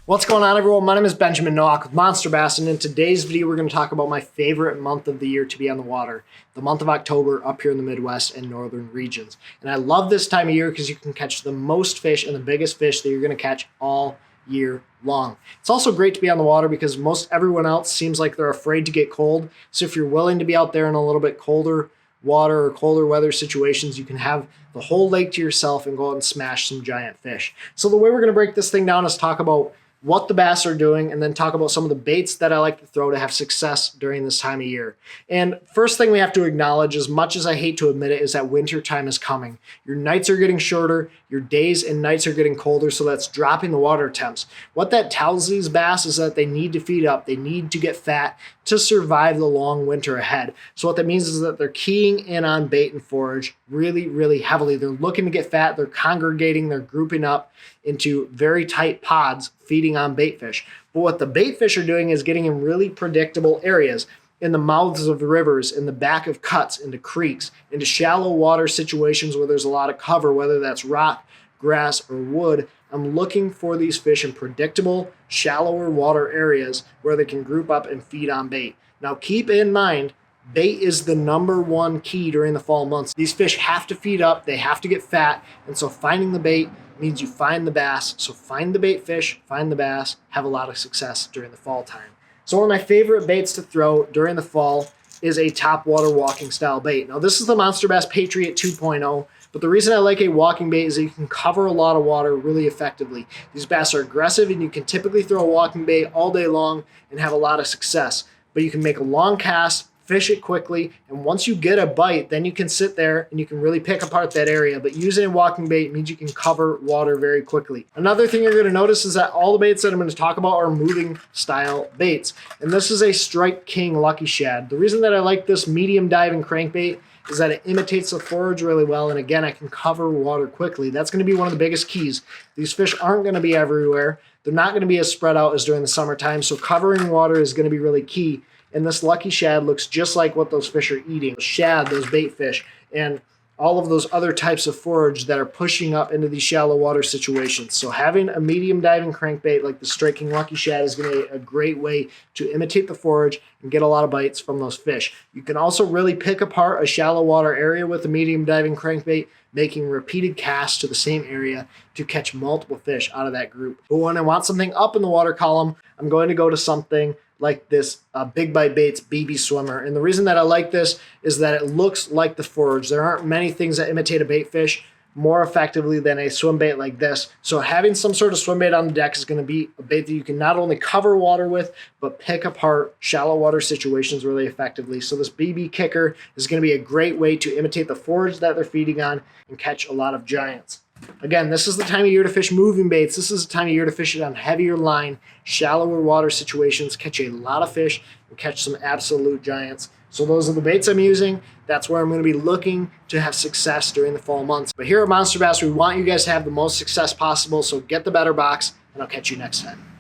What's going on, everyone? My name is Benjamin Nowak with Monster Bass, and in today's video we're going to talk about my favorite month of the year to be on the water, the month of October up here in the Midwest and northern regions. And I love this time of year because you can catch the most fish and the biggest fish that you're going to catch all year long. It's also great to be on the water because most everyone else seems like they're afraid to get cold. So if you're willing to be out there in a little bit colder water or colder weather situations, you can have the whole lake to yourself and go out and smash some giant fish. So the way we're going to break this thing down is talk about what the bass are doing, and then talk about some of the baits that I like to throw to have success during this time of year. And first thing we have to acknowledge, as much as I hate to admit it, is that winter time is coming. Your nights are getting shorter, your days and nights are getting colder, so that's dropping the water temps. What that tells these bass is that they need to feed up, they need to get fat to survive the long winter ahead. So what that means is that they're keying in on bait and forage really, really heavily. They're looking to get fat, they're congregating, they're grouping up into very tight pods, feeding on bait fish. But what the bait fish are doing is getting in really predictable areas, in the mouths of the rivers, in the back of cuts, into creeks, into shallow water situations where there's a lot of cover, whether that's rock, grass, or wood. I'm looking for these fish in predictable, shallower water areas where they can group up and feed on bait. Now keep in mind, bait is the number one key during the fall months. These fish have to feed up, they have to get fat, and so finding the bait means you find the bass. So find the bait fish, find the bass, have a lot of success during the fall time. So one of my favorite baits to throw during the fall is a top water walking style bait. Now this is the Monster Bass Patriot 2.0, but the reason I like a walking bait is that you can cover a lot of water really effectively. These bass are aggressive and you can typically throw a walking bait all day long and have a lot of success. But you can make a long cast, fish it quickly, and once you get a bite, then you can sit there and you can really pick apart that area. But using a walking bait means you can cover water very quickly. Another thing you're going to notice is that all the baits that I'm going to talk about are moving style baits. And this is a Strike King Lucky Shad. The reason that I like this medium diving crankbait is that it imitates the forage really well, and again, I can cover water quickly. That's going to be one of the biggest keys. These fish aren't going to be everywhere. They're not going to be as spread out as during the summertime, so covering water is going to be really key. And this Lucky Shad looks just like what those fish are eating. Shad, those bait fish, and all of those other types of forage that are pushing up into these shallow water situations. So having a medium diving crankbait like the Strike King Lucky Shad is going to be a great way to imitate the forage and get a lot of bites from those fish. You can also really pick apart a shallow water area with a medium diving crankbait, making repeated casts to the same area to catch multiple fish out of that group. But when I want something up in the water column, I'm going to go to something like this Big Bite Baits BB Swimmer. And the reason that I like this is that it looks like the forage. There aren't many things that imitate a bait fish more effectively than a swim bait like this. So having some sort of swim bait on the deck is going to be a bait that you can not only cover water with, but pick apart shallow water situations really effectively. So this BB Kicker is going to be a great way to imitate the forage that they're feeding on and catch a lot of giants. Again, this is the time of year to fish moving baits. This is the time of year to fish it on heavier line, shallower water situations, catch a lot of fish, and catch some absolute giants. So those are the baits I'm using. That's where I'm going to be looking to have success during the fall months. But here at Monster Bass, we want you guys to have the most success possible, so get the better box, and I'll catch you next time.